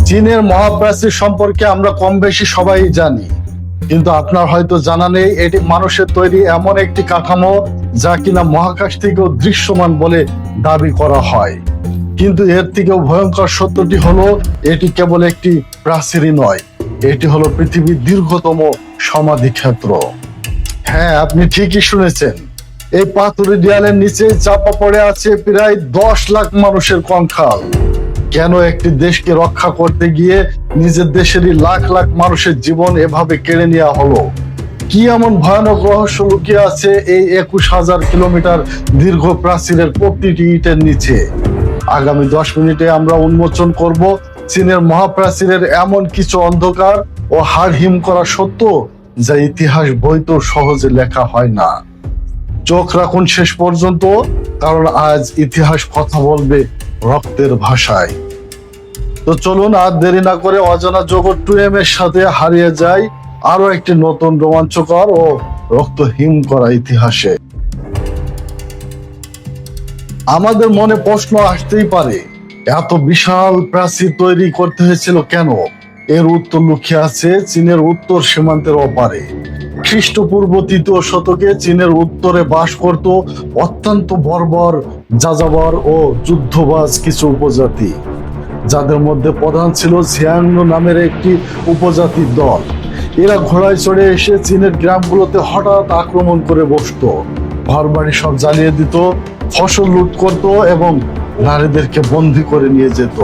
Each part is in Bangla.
চীনের মহাপ্রাচীর সম্পর্কে আমরা কম বেশি সবাই জানি, কিন্তু আপনার হয়তো জানা নেই এটি মানুষের তৈরি এমন একটি কাঠামো যা কিনা মহাকাশ থেকেও দৃশ্যমান বলে দাবি করা হয়। কিন্তু এর থেকেও ভয়ঙ্কর সত্যটি হলো এটি কেবল একটি প্রাচীরই নয়, এটি হলো পৃথিবীর দীর্ঘতম সমাধি ক্ষেত্র। হ্যাঁ, আপনি ঠিকই শুনেছেন। এই পাথুরে দেয়ালের নিচে চাপা পড়ে আছে প্রায় 10 লাখ মানুষের কঙ্কাল। কেন একটি দেশকে রক্ষা করতে গিয়ে নিজের দেশেরই লাখ লাখ মানুষের জীবন এভাবে কেড়ে নেওয়া হলো? কি এমন ভয়ানক রহস্য লুকিয়ে আছে এই 21,000 কিলোমিটার দীর্ঘ প্রাচীরের প্রতিটি ইটের নিচে? আগামী 10 মিনিটে আমরা উন্মোচন করব চীনের মহাপ্রাচীরের এমন কিছু অন্ধকার ও হাড় হিম করা সত্য যা ইতিহাস বইতেও সহজে লেখা হয় না। চোখ রাখুন শেষ পর্যন্ত, কারণ আজ ইতিহাস কথা বলবে রক্তের ভাষায়। তো চলুন আর দেরি না করে অজানা জগৎ 2M এর সাথে হারিয়ে যাই আরো একটি নতুন রোমাঞ্চকর ও রক্তহীন করা ইতিহাসে। আমাদের মনে প্রশ্ন আসতেই পারে, এত বিশাল প্রাচীর তৈরি করতে হয়েছিল কেন? এর উত্তর লুকিয়ে আছে চীনের উত্তর সীমান্তের ওপারে। খ্রিস্টপূর্ব 3য় শতকে চীনের উত্তরে বাস করত অত্যন্ত বর্বর, যাযাবর ও যুদ্ধবাজ কিছু উপজাতি, যাদের মধ্যে প্রধান ছিল ঝিয়াংনু নামের একটি উপজাতির দল। এরা ঘোড়ায় চড়ে এসে চীনের গ্রামগুলোতে হঠাৎ আক্রমণ করে বসতো, ঘরবাড়ি সব জ্বালিয়ে দিত, ফসল লুট করত এবং নারীদেরকে বন্দী করে নিয়ে যেত।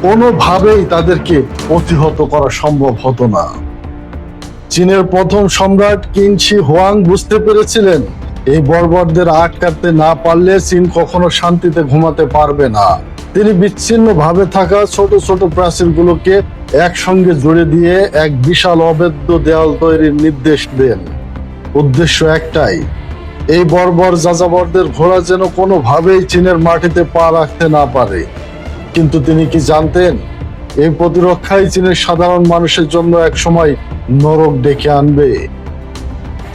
কোনোভাবেই তাদেরকে প্রতিহত করা সম্ভব হতো না। চীনের প্রথম সম্রাট কিং শি হুয়াং বুঝতে পেরেছিলেন এই বর্বরদের আটকাতে না পারলে চীন কখনো শান্তিতে ঘুমাতে পারবে না। তিনি বিচ্ছিন্নভাবে থাকা ছোট ছোট প্রাচীরগুলোকে একসঙ্গে জুড়ে দিয়ে এক বিশাল অভেদ্য দেওয়াল তৈরির নির্দেশ দেন। উদ্দেশ্য একটাই, এই বর্বর যাযাবরদের ঘোড়া যেন কোনোভাবেই চীনের মাটিতে পা রাখতে না পারে। কিন্তু তিনি কি জানতেন এই প্রতিরক্ষাই চীনের সাধারণ মানুষের জন্য একসময় নরক ডেকে আনবে?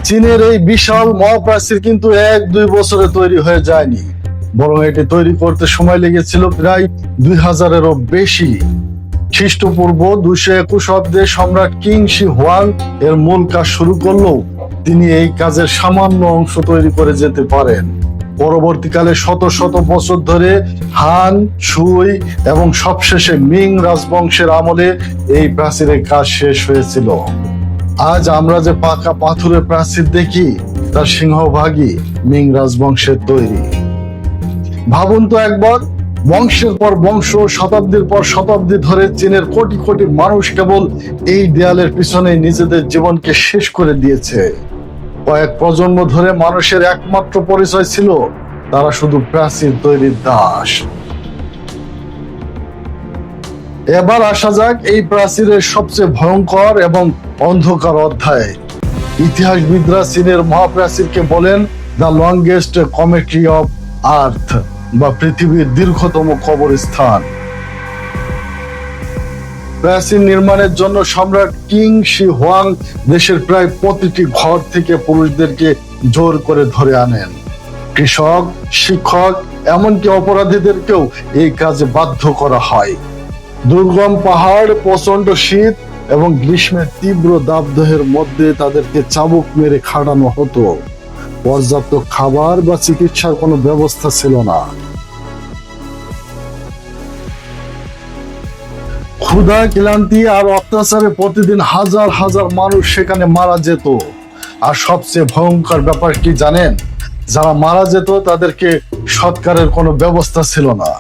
চীনের এই বিশাল মহাপ্রাচীর কিন্তু 1-2 বছরে তৈরি হয়ে যায়নি, বরং এটি তৈরি করতে সময় লেগেছিল প্রায় 2000-এরও বেশি। খ্রিস্টপূর্ব 221 অব্দে সম্রাট কিং শি হুয়াং এর মূল কাজ শুরু করলেও তিনি এই কাজের সামান্য অংশ তৈরি করে যেতে পারেন। পরবর্তীকালে শত শত বছর ধরে হান, সুই এবং সবশেষে মিং রাজবংশের আমলে এই প্রাচীরের কাজ শেষ হয়েছিল। আজ আমরা যে পাকা পাথরের প্রাচীর দেখি তার সিংহভাগই মিং রাজবংশের তৈরি। ভাবুন তো একবার, বংশের পর বংশ, শতাব্দীর পর শতাব্দী ধরে চীনের কোটি কোটি মানুষ কেবল এই দেয়ালের পিছনে নিজেদের জীবনকে শেষ করে দিয়েছে। কয়েক প্রজন্ম ধরে মানুষের একমাত্র পরিচয় ছিল তারা শুধু প্রাচীর তৈরির দাস। এবার আসা যাক এই প্রাচীরের সবচেয়ে ভয়ঙ্কর এবং অন্ধকার অধ্যায়। ইতিহাসবিদরা চীনের মহাপ্রাচীরকে বলেন দ্য লংগেস্ট কমেট্রি অফ আর্থ, বা পৃথিবীর দীর্ঘতম কবরস্থান। প্রাচীর নির্মাণের জন্য সম্রাট কিং শি হুয়াং দেশের প্রায় প্রতিটি ঘর থেকে পুরুষদেরকে জোর করে ধরে আনেন। কৃষক, শিক্ষক, এমনকি অপরাধীদেরকেও এই কাজে বাধ্য করা হয়। দুর্গম পাহাড়, প্রচন্ড শীত এবং গ্রীষ্মের তীব্র দাবদাহের মধ্যে তাদেরকে চাবুক মেরে খাটানো হতো। পর্যাপ্ত খাবার বা চিকিৎসার কোনো ব্যবস্থা ছিল না। ক্ষুধা, ক্লান্তি আর অত্যাচারে প্রতিদিন হাজার হাজার মানুষ সেখানে মারা যেত। আর সবচেয়ে ভয়ঙ্কর ব্যাপার কি জানেন? যারা মারা যেত তাদেরকে সৎকারের কোনো ব্যবস্থা ছিল না।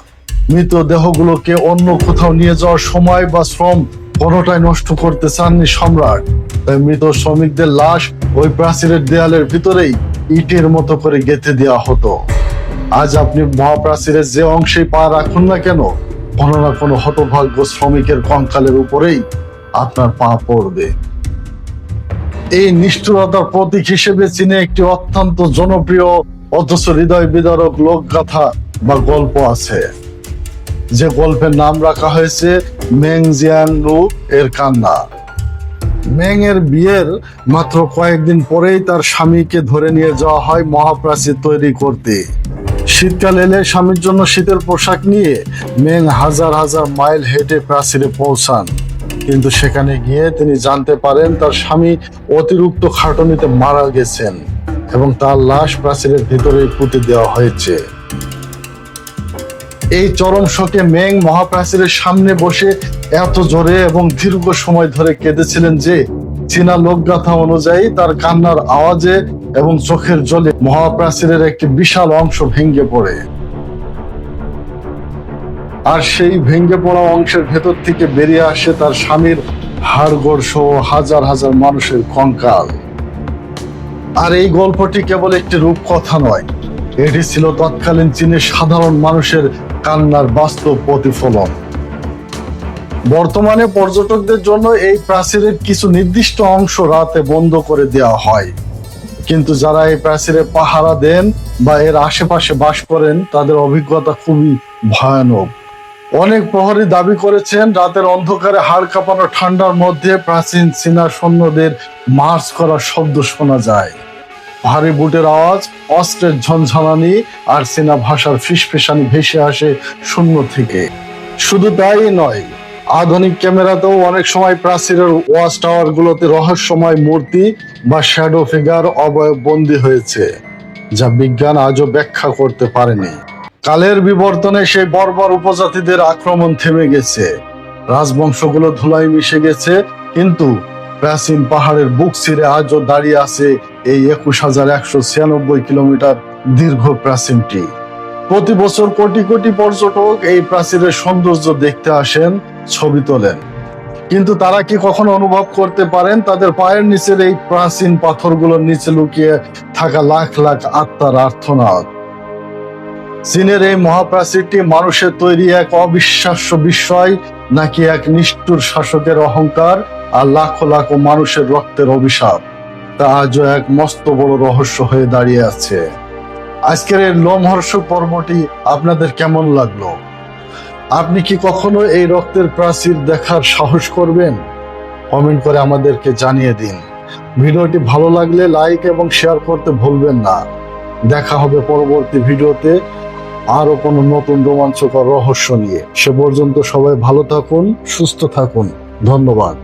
মৃতদেহগুলোকে অন্য কোথাও নিয়ে যাওয়ার সময় বা শ্রম কোনোটাই নষ্ট করতে চাননি সম্রাট। তাই মৃত শ্রমিকদের লাশ ওই প্রাচীরের দেয়ালের ভিতরেই ইটের মতো করে গেঁথে দেওয়া হতো। আজ আপনি মহাপ্রাচীরের যে অংশে পা রাখুন না কেন, কোনো না কোনো হতভাগ্য শ্রমিকের কঙ্কালের উপরেই আপনার পা পড়বে। এই নিষ্ঠুরতার প্রতীক হিসেবে চীনে একটি অত্যন্ত জনপ্রিয় অথচ হৃদয় বিদারক লোকগাথা বা গল্প আছে, যে গল্পের নাম রাখা হয়েছে মেং জিয়াংনু এর কান্না। মেং এর বিয়ের মাত্র কয়েকদিন পরেই তার স্বামীকে ধরে নিয়ে যাওয়া হয় মহাপ্রাচীর তৈরি করতে। শীতকাল এলে স্বামীর জন্য শীতের পোশাক নিয়ে মেং হাজার হাজার মাইল হেঁটে প্রাচীরে পৌঁছান, কিন্তু সেখানে গিয়ে তিনি জানতে পারেন তার স্বামী অতিরিক্ত খাটুনিতে মারা গেছেন এবং তার লাশ প্রাচীরের ভিতরেই পুঁতে দেওয়া হয়েছে। এই চরম শোকে মেং মহাপ্রাচীরের সামনে বসে এত জোরে এবং দীর্ঘ সময় ধরে কেঁদেছিলেন যে চীনা লোকগাথা অনুযায়ী তার কান্নার আওয়াজে এবং চোখের জলে মহাপ্রাচীরের একটি বিশাল অংশ ভেঙে পড়ে। আর সেই ভেঙে পড়া অংশের ভেতর থেকে বেরিয়ে আসে তার স্বামীর হাড়গোড় সহ হাজার হাজার মানুষের কঙ্কাল। আর এই গল্পটি কেবল একটি রূপকথা নয়, এটি ছিল তৎকালীন চীনের সাধারণ মানুষের কান্নার বাস্তব প্রতিফলন। বর্তমানে পর্যটকদের জন্য এই প্রাচীরের কিছু নির্দিষ্ট অংশ রাতে বন্ধ করে দেওয়া হয়, কিন্তু যারা এই প্রাচীরে পাহারা দেন বা এর আশেপাশে বাস করেন তাদের অভিজ্ঞতা খুবই ভয়ানক। অনেক প্রহরী দাবি করেছেন রাতের অন্ধকারে হাড় কাঁপানো ঠান্ডার মধ্যে প্রাচীন চীনা সৈন্যদের মার্চ করার শব্দ শোনা যায়। ভারী বুটের আওয়াজ, অস্ত্রের ঝনঝনানি আর চীনা ভাষার ফিসফিসানি ভেসে আসে শূন্য থেকে। শুধু তাই নয়, আধুনিক ক্যামেরাতেও অনেক সময় প্রাচীরের ওয়াচ টাওয়ার গুলোতে রহস্যময় মূর্তি বা শ্যাডো ফিগার অবয়ববন্দী হয়েছে, যা বিজ্ঞান আজও ব্যাখ্যা করতে পারেনি। কালের বিবর্তনে সেই বর্বর উপজাতিদের আক্রমণ থেমে গেছে, রাজবংশগুলো ধুলায় মিশে গেছে, কিন্তু প্রাচীন পাহাড়ের বুক চিরে আজও দাঁড়িয়ে আছে এই ২১,১৯৬ কিলোমিটার দীর্ঘ প্রাচীনটি। প্রতি বছর কোটি কোটি পর্যটক এই প্রাচীরের সৌন্দর্য দেখতে আসেন, ছবি তোলেন, কিন্তু তারা কি কখনো অনুভব করতে পারেন তাদের পায়ের নিচের এই প্রাচীন পাথরগুলোর নিচে লুকিয়ে থাকা লাখ লাখ আত্মার আর্তনাদ? চীনের এই মহাপ্রাচীরটি মানুষের তৈরি এক অবিশ্বাস্য বিস্ময়, নাকি এক নিষ্ঠুর শাসকের অহংকার আর লাখো লাখো মানুষের রক্তের অভিশাপ? তা আজও এক মস্ত বড় রহস্য হয়ে দাঁড়িয়ে আছে। আজকের এই লোমহর্ষক পর্বটি আপনাদের কেমন লাগলো? আপনি কি কখনো এই রক্তের প্রাচীর দেখার সাহস করবেন? কমেন্ট করে আমাদেরকে জানিয়ে দিন। ভিডিওটি ভালো লাগলে লাইক এবং শেয়ার করতে ভুলবেন না। দেখা হবে পরবর্তী ভিডিওতে আরো কোনো নতুন রোমাঞ্চকর রহস্য নিয়ে। সে পর্যন্ত সবাই ভালো থাকুন, সুস্থ থাকুন। ধন্যবাদ।